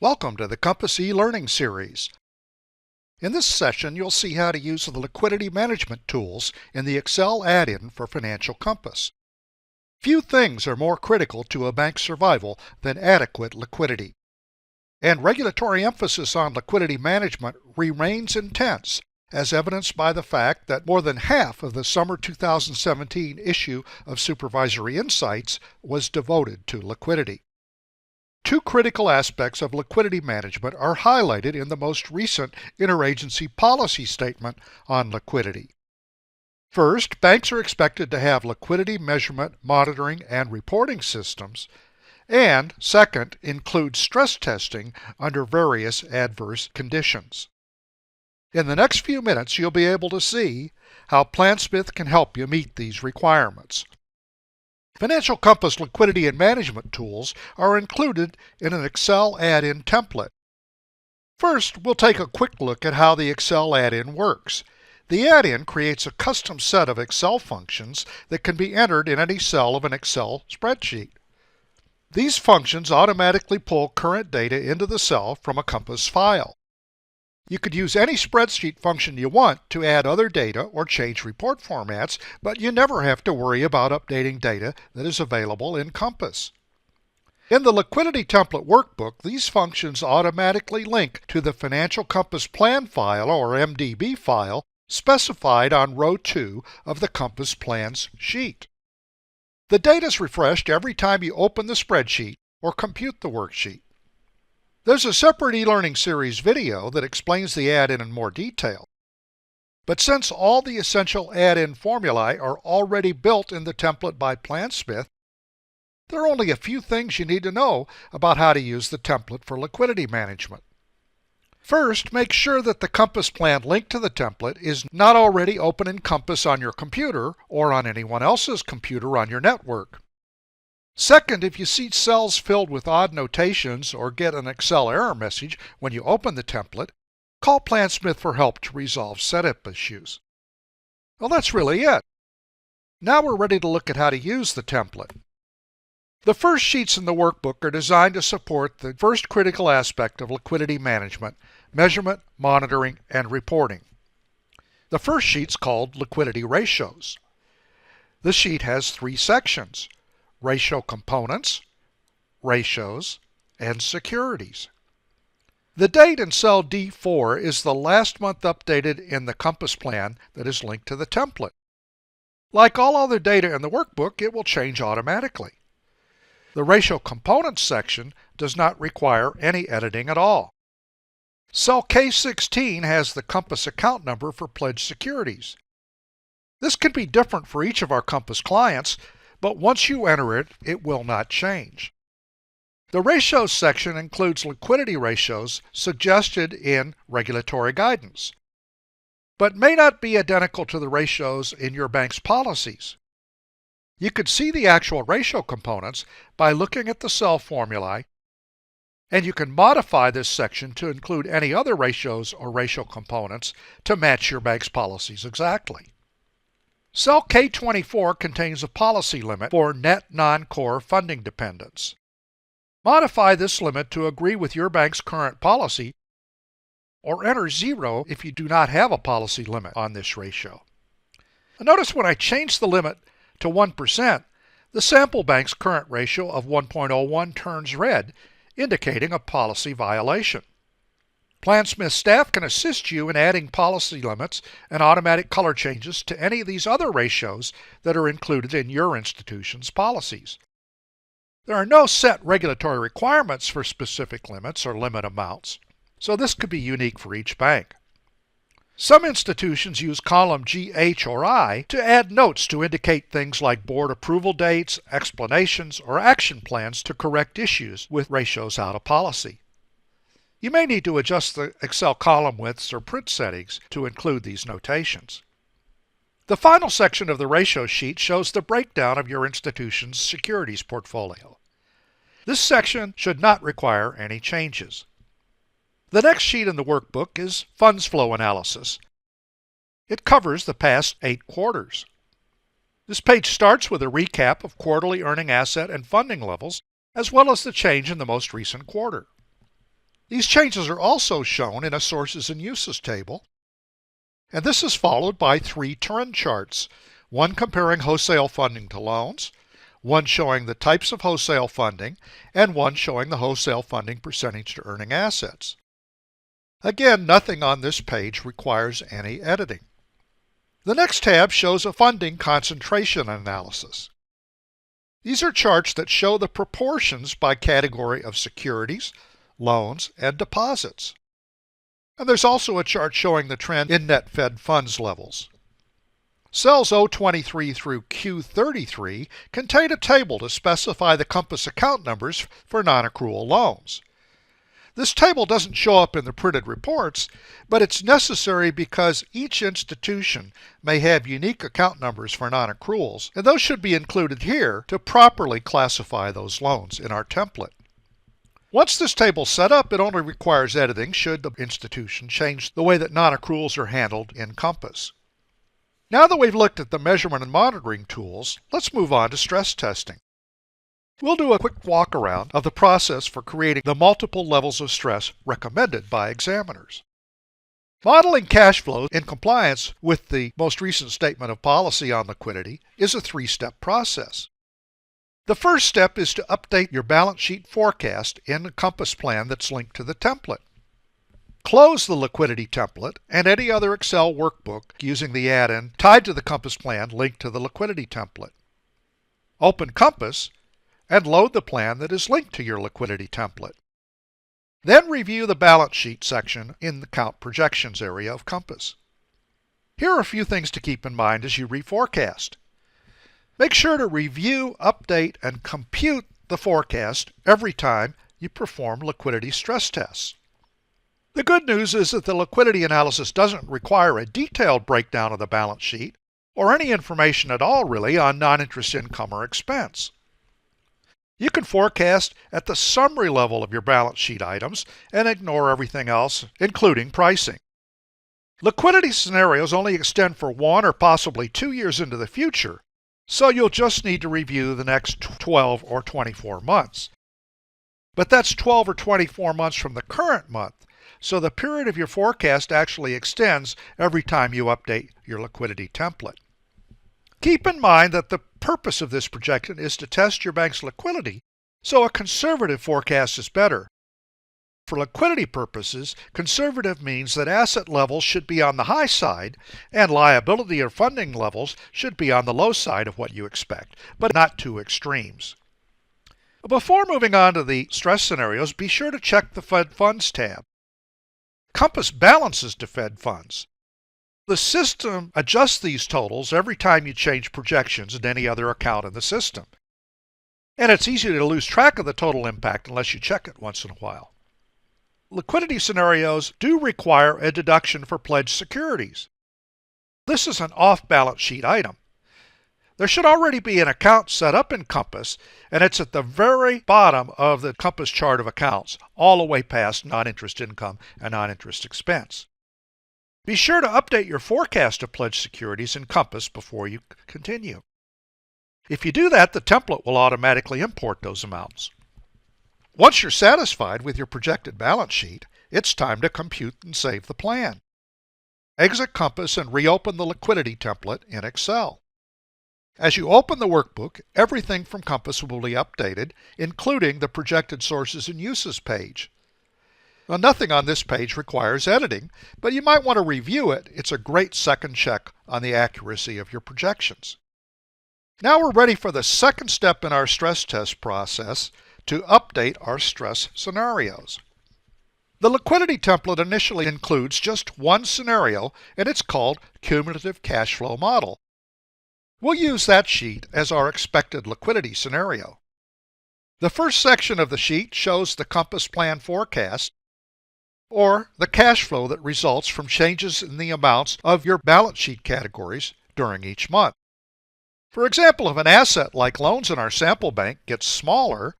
Welcome to the Compass e-learning series. In this session, you'll see how to use the liquidity management tools in the Excel add-in for Financial Compass. Few things are more critical to a bank's survival than adequate liquidity. And regulatory emphasis on liquidity management remains intense, as evidenced by the fact that more than half of the summer 2017 issue of Supervisory Insights was devoted to liquidity. Two critical aspects of liquidity management are highlighted in the most recent Interagency Policy Statement on liquidity. First, banks are expected to have liquidity measurement, monitoring, and reporting systems, and second, include stress testing under various adverse conditions. In the next few minutes, you'll be able to see how PlanSmith can help you meet these requirements. Financial Compass liquidity and management tools are included in an Excel add-in template. First, we'll take a quick look at how the Excel add-in works. The add-in creates a custom set of Excel functions that can be entered in any cell of an Excel spreadsheet. These functions automatically pull current data into the cell from a Compass file. You could use any spreadsheet function you want to add other data or change report formats, but you never have to worry about updating data that is available in Compass. In the Liquidity Template Workbook, these functions automatically link to the Financial Compass Plan file, or MDB file, specified on row 2 of the Compass Plans sheet. The data is refreshed every time you open the spreadsheet or compute the worksheet. There's a separate e-learning series video that explains the add-in in more detail. But since all the essential add-in formulae are already built in the template by PlanSmith, there are only a few things you need to know about how to use the template for liquidity management. First, make sure that the Compass plan linked to the template is not already open in Compass on your computer or on anyone else's computer on your network. Second, if you see cells filled with odd notations or get an Excel error message when you open the template, call PlanSmith for help to resolve setup issues. Well, that's really it. Now we're ready to look at how to use the template. The first sheets in the workbook are designed to support the first critical aspect of liquidity management: measurement, monitoring, and reporting. The first sheet's called Liquidity Ratios. This sheet has 3 sections: ratio components, ratios, and securities. The date in cell D4 is the last month updated in the Compass plan that is linked to the template. Like all other data in the workbook, it will change automatically. The ratio components section does not require any editing at all. Cell K16 has the Compass account number for pledged securities. This can be different for each of our Compass clients, but once you enter it, it will not change. The Ratios section includes liquidity ratios suggested in regulatory guidance, but may not be identical to the ratios in your bank's policies. You could see the actual ratio components by looking at the cell formulae, and you can modify this section to include any other ratios or ratio components to match your bank's policies exactly. Cell K24 contains a policy limit for net non-core funding dependence. Modify this limit to agree with your bank's current policy, or enter 0 if you do not have a policy limit on this ratio. Notice when I change the limit to 1%, the sample bank's current ratio of 1.01 turns red, indicating a policy violation. PlanSmith staff can assist you in adding policy limits and automatic color changes to any of these other ratios that are included in your institution's policies. There are no set regulatory requirements for specific limits or limit amounts, so this could be unique for each bank. Some institutions use column G, H, or I to add notes to indicate things like board approval dates, explanations, or action plans to correct issues with ratios out of policy. You may need to adjust the Excel column widths or print settings to include these notations. The final section of the ratio sheet shows the breakdown of your institution's securities portfolio. This section should not require any changes. The next sheet in the workbook is Funds Flow Analysis. It covers the past 8 quarters. This page starts with a recap of quarterly earning asset and funding levels, as well as the change in the most recent quarter. These changes are also shown in a sources and uses table, and this is followed by 3 trend charts, one comparing wholesale funding to loans, one showing the types of wholesale funding, and one showing the wholesale funding percentage to earning assets. Again, nothing on this page requires any editing. The next tab shows a funding concentration analysis. These are charts that show the proportions by category of securities, loans, and deposits. And there's also a chart showing the trend in net Fed funds levels. Cells O23 through Q33 contain a table to specify the Compass account numbers for non-accrual loans. This table doesn't show up in the printed reports, but it's necessary because each institution may have unique account numbers for non-accruals, and those should be included here to properly classify those loans in our template. Once this table's set up, it only requires editing should the institution change the way that non-accruals are handled in Compass. Now that we've looked at the measurement and monitoring tools, let's move on to stress testing. We'll do a quick walk around of the process for creating the multiple levels of stress recommended by examiners. Modeling cash flows in compliance with the most recent statement of policy on liquidity is a 3-step process. The first step is to update your balance sheet forecast in the Compass plan that's linked to the template. Close the liquidity template and any other Excel workbook using the add-in tied to the Compass plan linked to the liquidity template. Open Compass and load the plan that is linked to your liquidity template. Then review the balance sheet section in the Count Projections area of Compass. Here are a few things to keep in mind as you reforecast. Make sure to review, update, and compute the forecast every time you perform liquidity stress tests. The good news is that the liquidity analysis doesn't require a detailed breakdown of the balance sheet or any information at all really on non-interest income or expense. You can forecast at the summary level of your balance sheet items and ignore everything else, including pricing. Liquidity scenarios only extend for 1 or possibly 2 years into the future, so you'll just need to review the next 12 or 24 months. But that's 12 or 24 months from the current month, so the period of your forecast actually extends every time you update your liquidity template. Keep in mind that the purpose of this projection is to test your bank's liquidity, so a conservative forecast is better. For liquidity purposes, conservative means that asset levels should be on the high side and liability or funding levels should be on the low side of what you expect, but not two extremes. Before moving on to the stress scenarios, be sure to check the Fed Funds tab. Compass balances to Fed Funds. The system adjusts these totals every time you change projections in any other account in the system. And it's easy to lose track of the total impact unless you check it once in a while. Liquidity scenarios do require a deduction for pledged securities. This is an off-balance sheet item. There should already be an account set up in Compass, and it's at the very bottom of the Compass chart of accounts, all the way past non-interest income and non-interest expense. Be sure to update your forecast of pledged securities in Compass before you continue. If you do that, the template will automatically import those amounts. Once you're satisfied with your projected balance sheet, it's time to compute and save the plan. Exit Compass and reopen the liquidity template in Excel. As you open the workbook, everything from Compass will be updated, including the projected sources and uses page. Now, nothing on this page requires editing, but you might want to review it. It's a great second check on the accuracy of your projections. Now we're ready for the second step in our stress test process to update our stress scenarios. The liquidity template initially includes just one scenario, and it's called Cumulative Cash Flow Model. We'll use that sheet as our expected liquidity scenario. The first section of the sheet shows the Compass plan forecast, or the cash flow that results from changes in the amounts of your balance sheet categories during each month. For example, if an asset like loans in our sample bank gets smaller,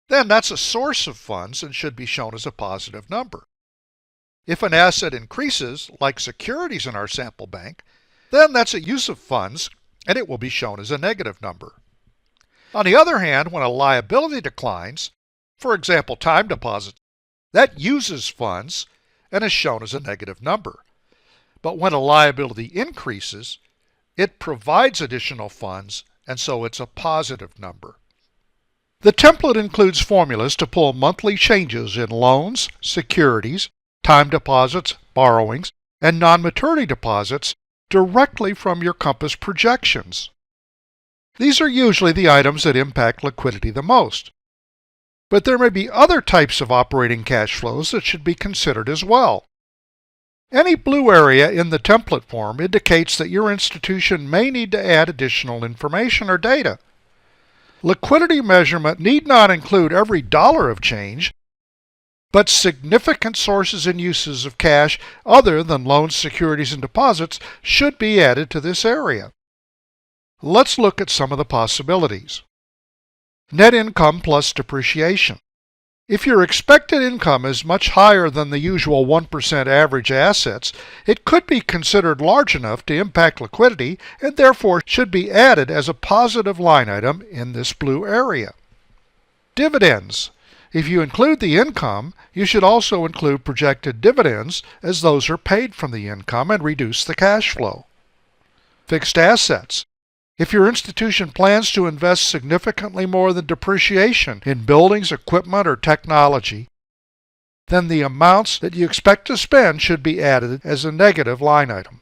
then that's a source of funds and should be shown as a positive number. If an asset increases, like securities in our sample bank, then that's a use of funds and it will be shown as a negative number. On the other hand, when a liability declines, for example time deposits, That uses funds and is shown as a negative number. But when a liability increases, it provides additional funds, and so it's a positive number. The template includes formulas to pull monthly changes in loans, securities, time deposits, borrowings, and non-maturity deposits directly from your Compass projections. These are usually the items that impact liquidity the most. But there may be other types of operating cash flows that should be considered as well. Any blue area in the template form indicates that your institution may need to add additional information or data. Liquidity measurement need not include every dollar of change, but significant sources and uses of cash other than loans, securities, and deposits should be added to this area. Let's look at some of the possibilities. Net income plus depreciation. If your expected income is much higher than the usual 1% average assets, it could be considered large enough to impact liquidity and therefore should be added as a positive line item in this blue area. Dividends. If you include the income, you should also include projected dividends, as those are paid from the income and reduce the cash flow. Fixed assets. If your institution plans to invest significantly more than depreciation in buildings, equipment, or technology, then the amounts that you expect to spend should be added as a negative line item.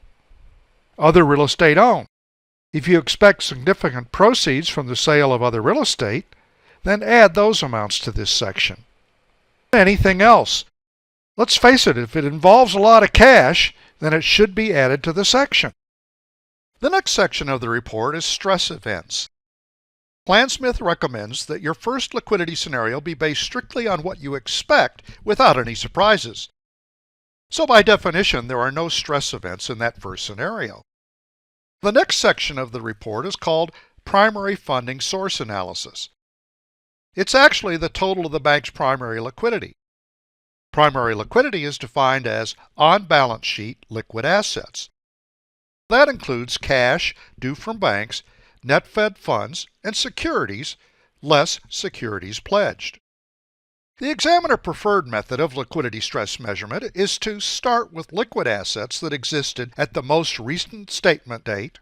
Other real estate owned. If you expect significant proceeds from the sale of other real estate, then add those amounts to this section. Anything else? Let's face it, if it involves a lot of cash, then it should be added to the section. The next section of the report is stress events. PlanSmith recommends that your first liquidity scenario be based strictly on what you expect without any surprises. So by definition, there are no stress events in that first scenario. The next section of the report is called Primary Funding Source Analysis. It's actually the total of the bank's primary liquidity. Primary liquidity is defined as on-balance sheet liquid assets. That includes cash due from banks, net Fed funds, and securities, less securities pledged. The examiner preferred method of liquidity stress measurement is to start with liquid assets that existed at the most recent statement date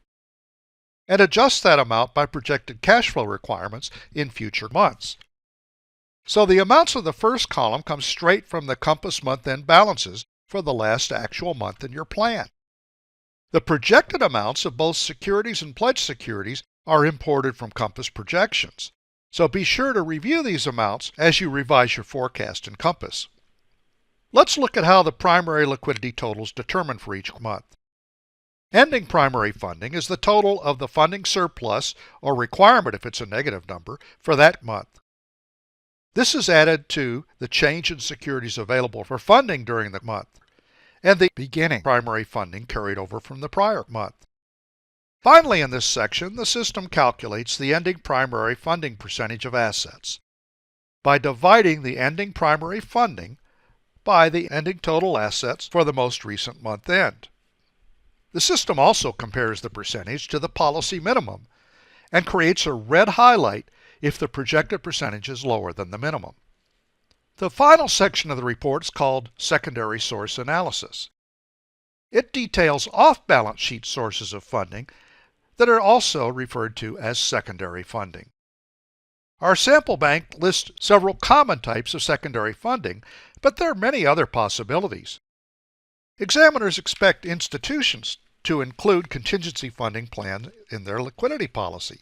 and adjust that amount by projected cash flow requirements in future months. So the amounts of the first column come straight from the Compass month-end balances for the last actual month in your plan. The projected amounts of both securities and pledged securities are imported from Compass projections, so be sure to review these amounts as you revise your forecast in Compass. Let's look at how the primary liquidity total is determined for each month. Ending primary funding is the total of the funding surplus, or requirement if it's a negative number, for that month. This is added to the change in securities available for funding during the month, and the beginning primary funding carried over from the prior month. Finally, in this section, the system calculates the ending primary funding percentage of assets by dividing the ending primary funding by the ending total assets for the most recent month end. The system also compares the percentage to the policy minimum and creates a red highlight if the projected percentage is lower than the minimum. The final section of the report is called Secondary Source Analysis. It details off-balance sheet sources of funding that are also referred to as secondary funding. Our sample bank lists several common types of secondary funding, but there are many other possibilities. Examiners expect institutions to include contingency funding plans in their liquidity policy.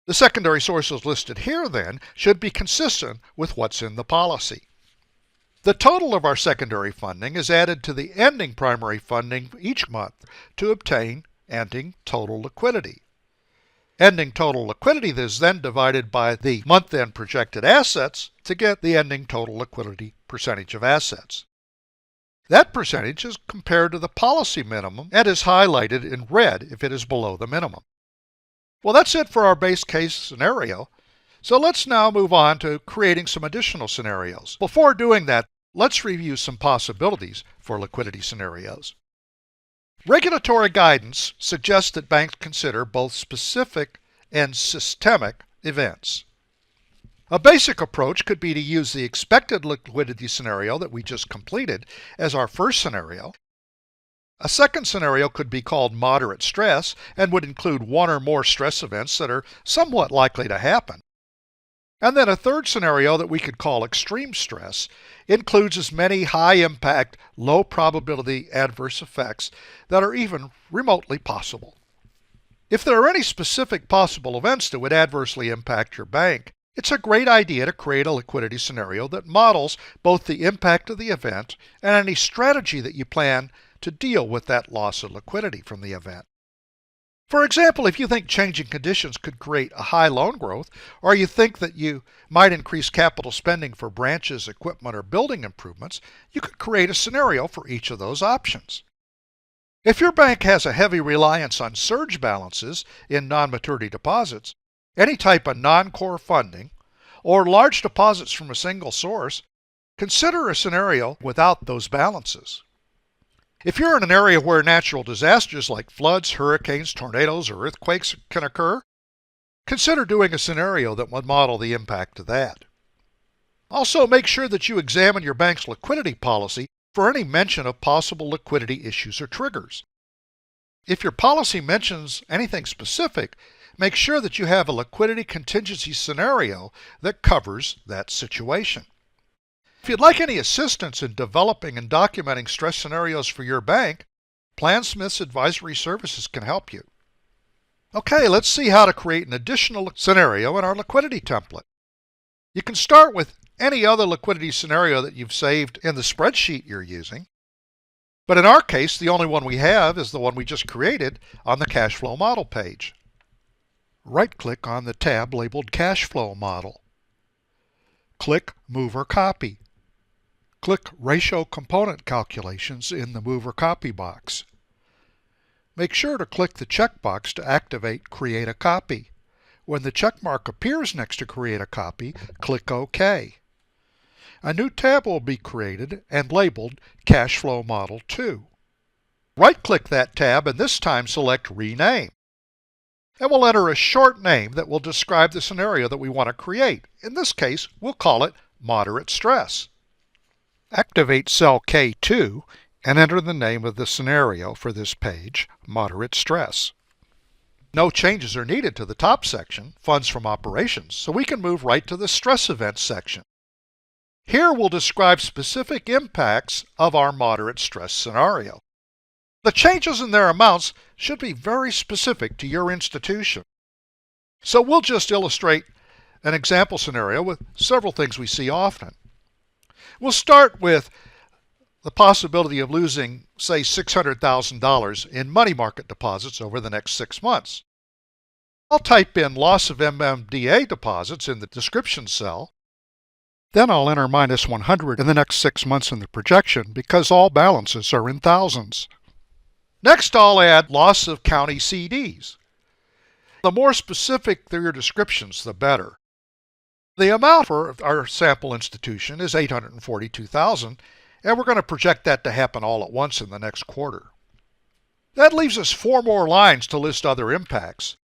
The secondary sources listed here, then, should be consistent with what's in the policy. The total of our secondary funding is added to the ending primary funding each month to obtain ending total liquidity. Ending total liquidity is then divided by the month-end projected assets to get the ending total liquidity percentage of assets. That percentage is compared to the policy minimum and is highlighted in red if it is below the minimum. Well, that's it for our base case scenario. So let's now move on to creating some additional scenarios. Before doing that, let's review some possibilities for liquidity scenarios. Regulatory guidance suggests that banks consider both specific and systemic events. A basic approach could be to use the expected liquidity scenario that we just completed as our first scenario. A second scenario could be called moderate stress and would include one or more stress events that are somewhat likely to happen. And then a third scenario that we could call extreme stress includes as many high-impact, low-probability adverse effects that are even remotely possible. If there are any specific possible events that would adversely impact your bank, it's a great idea to create a liquidity scenario that models both the impact of the event and any strategy that you plan to deal with that loss of liquidity from the event. For example, if you think changing conditions could create a high loan growth, or you think that you might increase capital spending for branches, equipment, or building improvements, you could create a scenario for each of those options. If your bank has a heavy reliance on surge balances in non-maturity deposits, any type of non-core funding, or large deposits from a single source, consider a scenario without those balances. If you're in an area where natural disasters like floods, hurricanes, tornadoes, or earthquakes can occur, consider doing a scenario that would model the impact of that. Also, make sure that you examine your bank's liquidity policy for any mention of possible liquidity issues or triggers. If your policy mentions anything specific, make sure that you have a liquidity contingency scenario that covers that situation. If you'd like any assistance in developing and documenting stress scenarios for your bank, PlanSmith's advisory services can help you. Okay, let's see how to create an additional scenario in our liquidity template. You can start with any other liquidity scenario that you've saved in the spreadsheet you're using. But in our case, the only one we have is the one we just created on the cash flow model page. Right-click on the tab labeled Cash Flow Model. Click Move or Copy. Click Ratio Component Calculations in the Move or Copy box. Make sure to click the checkbox to activate Create a Copy. When the checkmark appears next to Create a Copy, click OK. A new tab will be created and labeled Cash Flow Model 2. Right-click that tab and this time select Rename. And we'll enter a short name that will describe the scenario that we want to create. In this case, we'll call it Moderate Stress. Activate cell K2 and enter the name of the scenario for this page, Moderate Stress. No changes are needed to the top section, Funds from Operations, so we can move right to the Stress Events section. Here we'll describe specific impacts of our moderate stress scenario. The changes in their amounts should be very specific to your institution. So we'll just illustrate an example scenario with several things we see often. We'll start with the possibility of losing, say, $600,000 in money market deposits over the next 6 months. I'll type in loss of MMDA deposits in the description cell. Then I'll enter minus 100 in the next 6 months in the projection because all balances are in thousands. Next, I'll add loss of county CDs. The more specific your descriptions, the better. The amount for our sample institution is $842,000, and we're going to project that to happen all at once in the next quarter. That leaves us 4 more lines to list other impacts.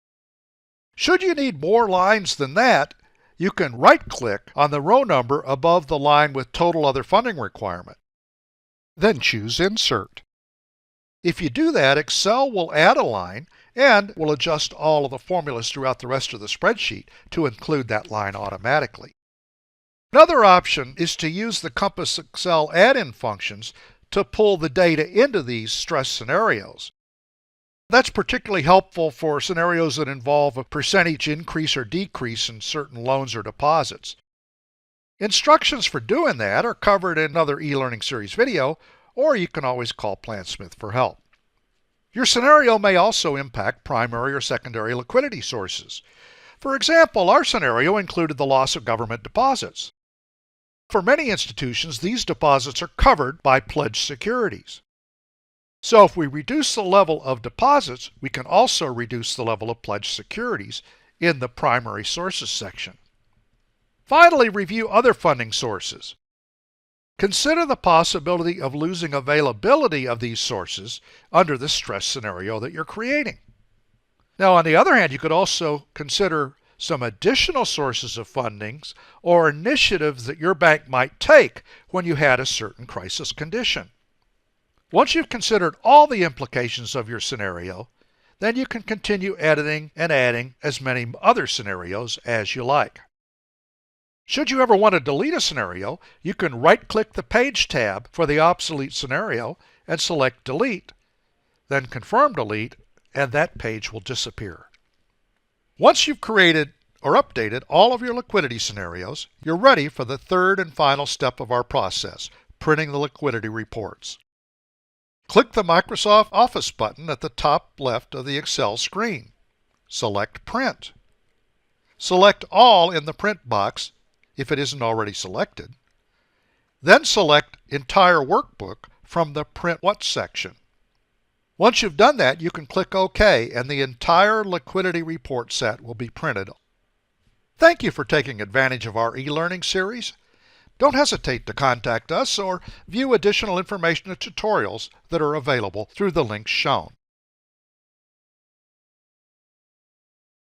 Should you need more lines than that, you can right-click on the row number above the line with Total Other Funding Requirement. Then choose Insert. If you do that, Excel will add a line and will adjust all of the formulas throughout the rest of the spreadsheet to include that line automatically. Another option is to use the Compass Excel add-in functions to pull the data into these stress scenarios. That's particularly helpful for scenarios that involve a percentage increase or decrease in certain loans or deposits. Instructions for doing that are covered in another e-learning series video, or you can always call PlanSmith for help. Your scenario may also impact primary or secondary liquidity sources. For example, our scenario included the loss of government deposits. For many institutions, these deposits are covered by pledged securities. So if we reduce the level of deposits, we can also reduce the level of pledged securities in the primary sources section. Finally, review other funding sources. Consider the possibility of losing availability of these sources under the stress scenario that you're creating. Now, on the other hand, you could also consider some additional sources of fundings, or initiatives that your bank might take when you had a certain crisis condition. Once you've considered all the implications of your scenario, then you can continue editing and adding as many other scenarios as you like. Should you ever want to delete a scenario, you can right-click the Page tab for the obsolete scenario and select Delete, then confirm delete, and that page will disappear. Once you've created or updated all of your liquidity scenarios, you're ready for the third and final step of our process, printing the liquidity reports. Click the Microsoft Office button at the top left of the Excel screen. Select Print. Select All in the print box if it isn't already selected. Then select Entire Workbook from the Print What section. Once you've done that, you can click OK and the entire liquidity report set will be printed. Thank you for taking advantage of our e-learning series. Don't hesitate to contact us or view additional information and tutorials that are available through the links shown.